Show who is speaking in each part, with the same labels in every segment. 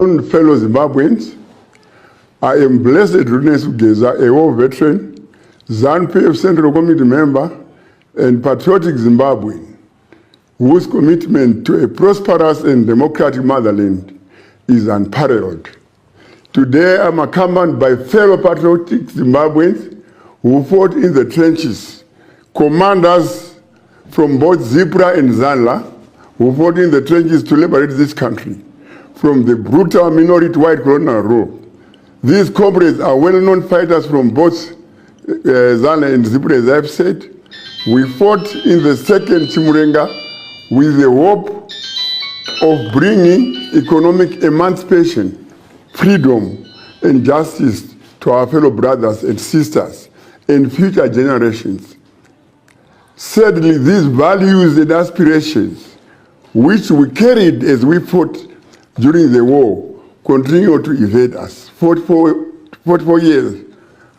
Speaker 1: Fellow Zimbabweans, I am Blessed Rudness Ugeza, a war veteran, Zanupf Central Committee member, and patriotic Zimbabwean, whose commitment to a prosperous and democratic motherland is unparalleled. Today, I'm accompanied by fellow patriotic Zimbabweans who fought in the trenches, commanders from both Zipra and Zanla, who fought in the trenches to liberate this country from the brutal minority white colonial rule. These comrades are well-known fighters from both Zanla and Zipra, as I've said. We fought in the second Chimurenga with the hope of bringing economic emancipation, freedom, and justice to our fellow brothers and sisters and future generations. Sadly, these values and aspirations, which we carried as we fought during the war, continue to evade us 44 years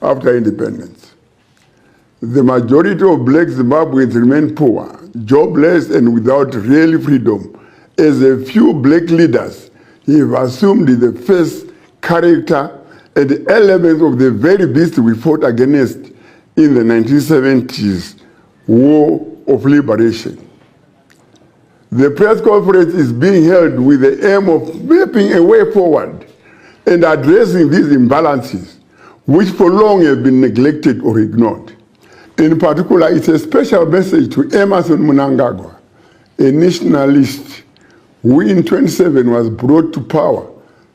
Speaker 1: after independence. The majority of black Zimbabweans remain poor, jobless, and without real freedom, as a few black leaders have assumed the face, character, and elements of the very beast we fought against in the 1970s War of Liberation. The press conference is being held with the aim of mapping a way forward and addressing these imbalances, which for long have been neglected or ignored. In particular, it's a special message to Emmerson Mnangagwa, a nationalist who in 27 was brought to power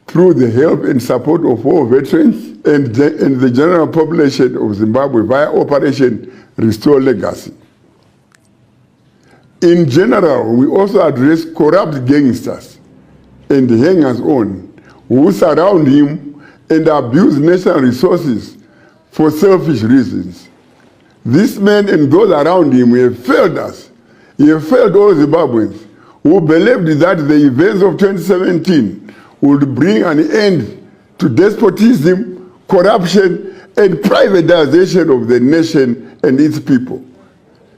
Speaker 1: through the help and support of war veterans and the general population of Zimbabwe via Operation Restore Legacy. In general, we also address corrupt gangsters and hangers-on who surround him and abuse national resources for selfish reasons. This man and those around him have failed us. He has failed all Zimbabweans who believed that the events of 2017 would bring an end to despotism, corruption, and privatization of the nation and its people.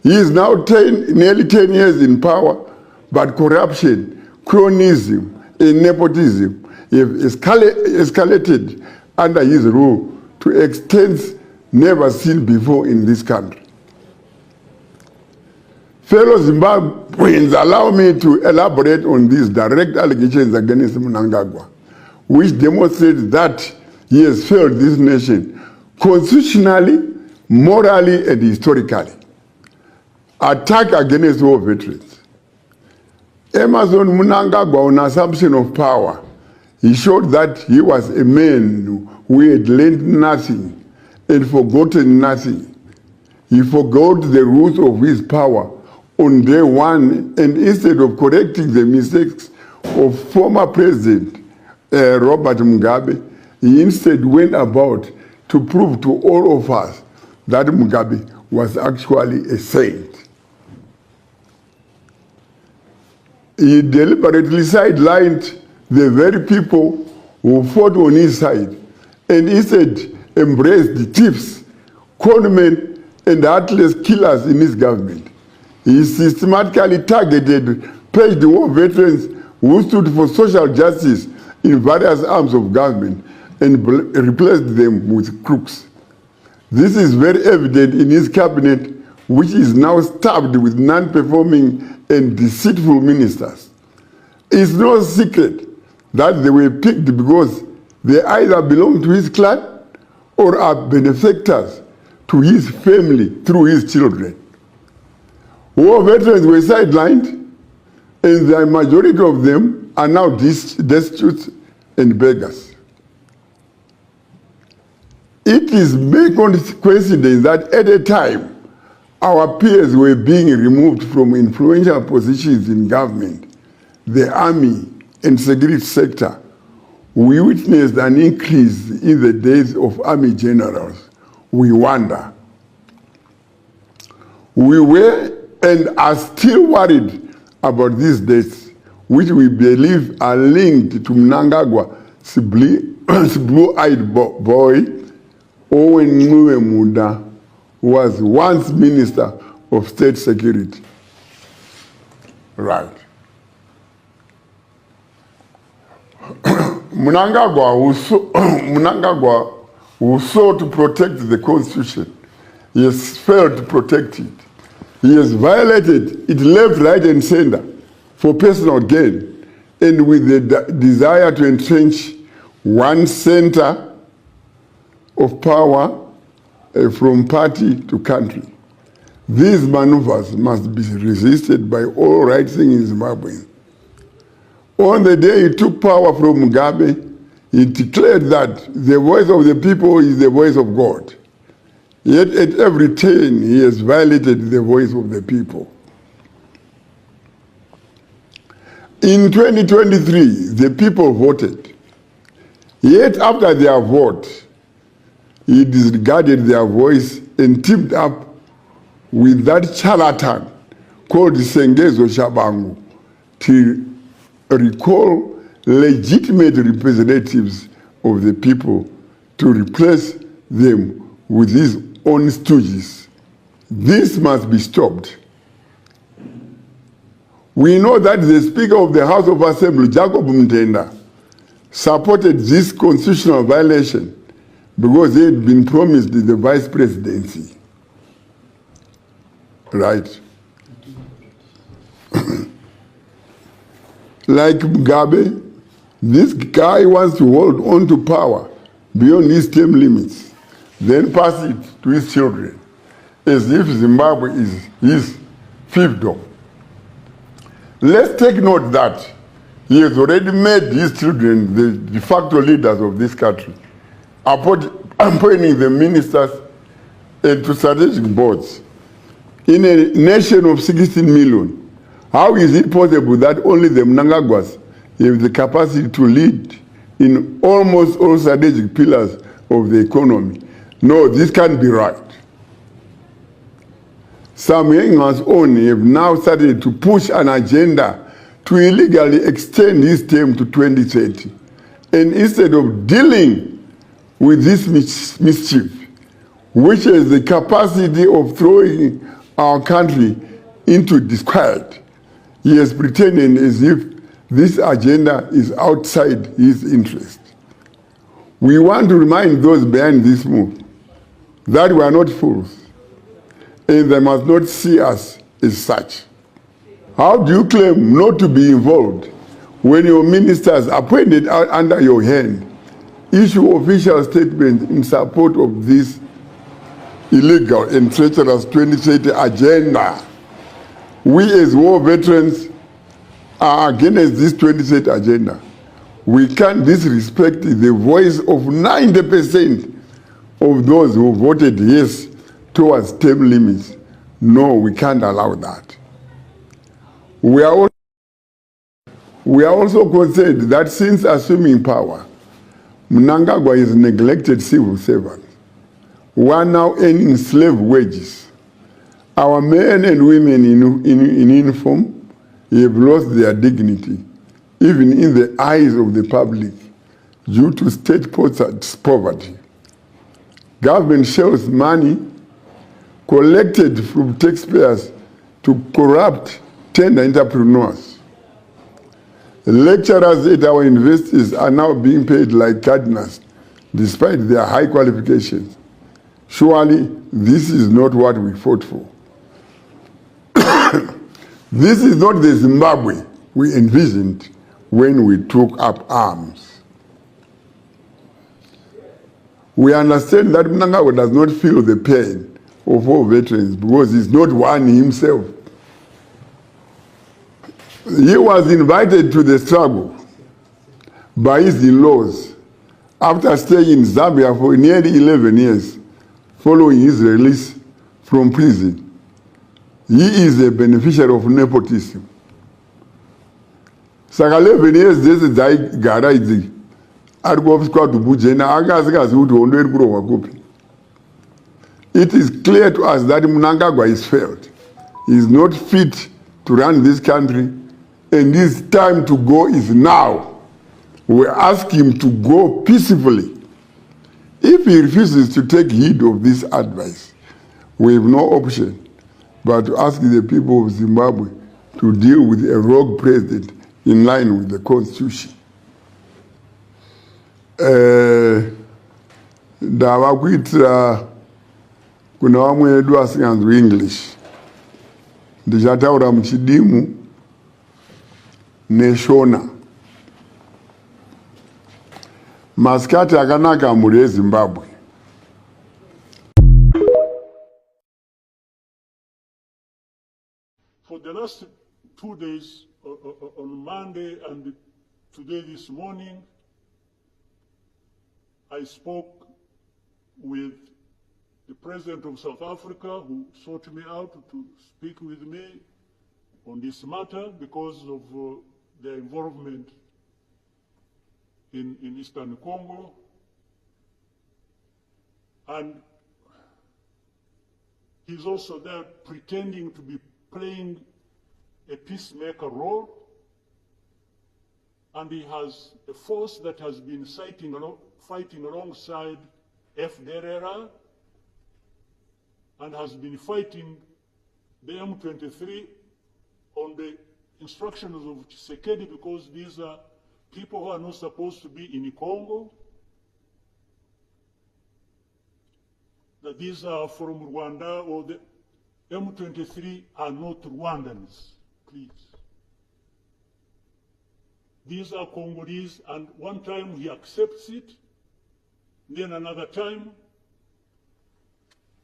Speaker 1: He is now nearly 10 years in power, but corruption, cronyism, and nepotism have escalated under his rule to extents never seen before in this country. Fellow Zimbabweans, allow me to elaborate on these direct allegations against Mnangagwa, which demonstrate that he has failed this nation constitutionally, morally, and historically. Attack against war veterans. Emmerson Mnangagwa, on assumption of power, he showed that he was a man who had learned nothing and forgotten nothing. He forgot the roots of his power on day one, and instead of correcting the mistakes of former President Robert Mugabe, he instead went about to prove to all of us that Mugabe was actually a saint. He deliberately sidelined the very people who fought on his side and instead embraced the thieves, conmen, and heartless killers in his government. He systematically targeted paged war veterans who stood for social justice in various arms of government and replaced them with crooks. This is very evident in his cabinet, which is now staffed with non-performing and deceitful ministers. It's no secret that they were picked because they either belong to his clan or are benefactors to his family through his children. War veterans were sidelined, and the majority of them are now destitute and beggars. It is mere coincidence that at a time our peers were being removed from influential positions in government, the army, and security sector. We witnessed an increase in the deaths of army generals. We wonder. We were and are still worried about these deaths, which we believe are linked to Mnangagwa's blue-eyed boy, Owen Muda, who was once Minister of State Security. Right. Mnangagwa who sought to protect the Constitution. He has failed to protect it. He has violated it left, right, and center for personal gain, and with the desire to entrench one center of power from party to country. These maneuvers must be resisted by all right-thinking Zimbabweans. On the day he took power from Mugabe, he declared that the voice of the people is the voice of God. Yet at every turn, he has violated the voice of the people. In 2023, the people voted. Yet after their vote, he disregarded their voice and teamed up with that charlatan called Sengezo Shabangu to recall legitimate representatives of the people to replace them with his own stooges. This must be stopped. We know that the Speaker of the House of Assembly, Jacob Mtenda, supported this constitutional violation because he had been promised the vice presidency. Right? Like Mugabe, this guy wants to hold on to power beyond his term limits, then pass it to his children, as if Zimbabwe is his fiefdom. Let's take note that he has already made his children the de facto leaders of this country, appointing the ministers and to strategic boards. In a nation of 16 million, how is it possible that only the Mnangagwas have the capacity to lead in almost all strategic pillars of the economy? No, this can't be right. Some youngers only have now started to push an agenda to illegally extend his term to 2030. And instead of dealing with this mischief, which has the capacity of throwing our country into disquiet, he has pretended as if this agenda is outside his interest. We want to remind those behind this move that we are not fools, and they must not see us as such. How do you claim not to be involved when your ministers appointed under your hand issue official statements in support of this illegal and treacherous 2030 agenda? We as war veterans are against this 2030 agenda. We can't disrespect the voice of 90% of those who voted yes towards term limits. No, we can't allow that. We are also concerned that since assuming power, Mnangagwa is neglected civil servants who are now earning slave wages. Our men and women in uniform have lost their dignity, even in the eyes of the public, due to state poverty. Government shells money collected from taxpayers to corrupt tender entrepreneurs. Lecturers at our universities are now being paid like gardeners, despite their high qualifications. Surely, this is not what we fought for. This is not the Zimbabwe we envisioned when we took up arms. We understand that Mnangagwa does not feel the pain of all veterans because he's not one himself. He was invited to the struggle by his in-laws after staying in Zambia for nearly 11 years following his release from prison. He is a beneficiary of nepotism. Saka 11 years this gara idzi ari kuofiswa kubujena akasikazi kuti hondo iri kurohwa kupi. It is clear to us that Mnangagwa is failed. He is not fit to run this country, and his time to go is now. We ask him to go peacefully. If he refuses to take heed of this advice, we have no option but to ask the people of Zimbabwe to deal with a rogue president in line with the Constitution. ndava kuitira kuna vamwe vedu vasinganzwi English, ndichataura muchidimu neshona. Masikati akanaka mhuri yeZimbabwe.
Speaker 2: For the last 2 days, on Monday and today this morning, I spoke with the President of South Africa, who sought me out to speak with me on this matter because of their involvement in Eastern Congo. And he's also there pretending to be playing a peacemaker role, and he has a force that has been fighting alongside FDLR and has been fighting the M23 on the instructions of Tshisekedi, because these are people who are not supposed to be in Congo, that these are from Rwanda, or the M23 are not Rwandans, please. These are Congolese, and one time he accepts it, then another time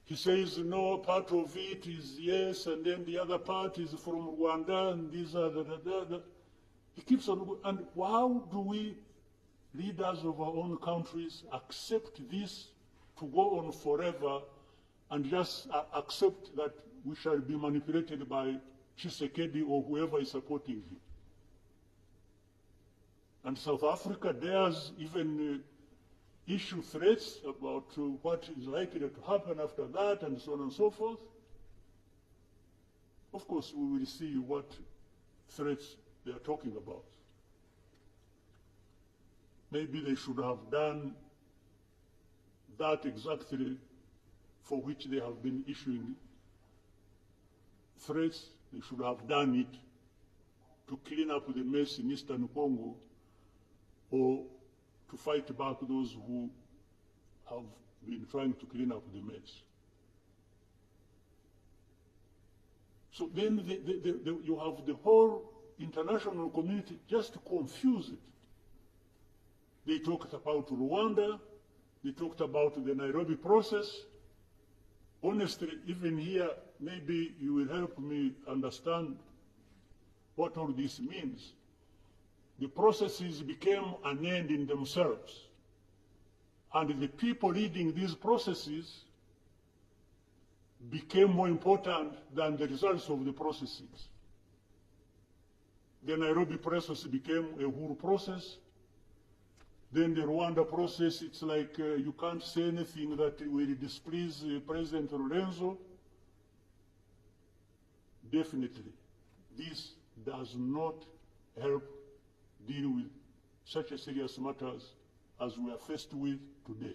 Speaker 2: he says, no, part of it is yes, and then the other part is from Rwanda, and these are He keeps on, and how do we, leaders of our own countries, accept this to go on forever and just accept that we shall be manipulated by Tshisekedi or whoever is supporting him? And South Africa dares even issue threats about what is likely to happen after that, and so on and so forth. Of course, we will see what threats they are talking about. Maybe they should have done that exactly for which they have been issuing threats. They should have done it to clean up the mess in Eastern Congo, or to fight back those who have been trying to clean up the mess. So then you have the whole international community just confused. They talked about Rwanda, they talked about the Nairobi process. Honestly, even here, maybe you will help me understand what all this means. The processes became an end in themselves, and the people leading these processes became more important than the results of the processes. The Nairobi process became a Uhuru process. Then the Rwanda process, it's like you can't say anything that will displease President Lorenzo. Definitely, this does not help deal with such a serious matters as we are faced with today.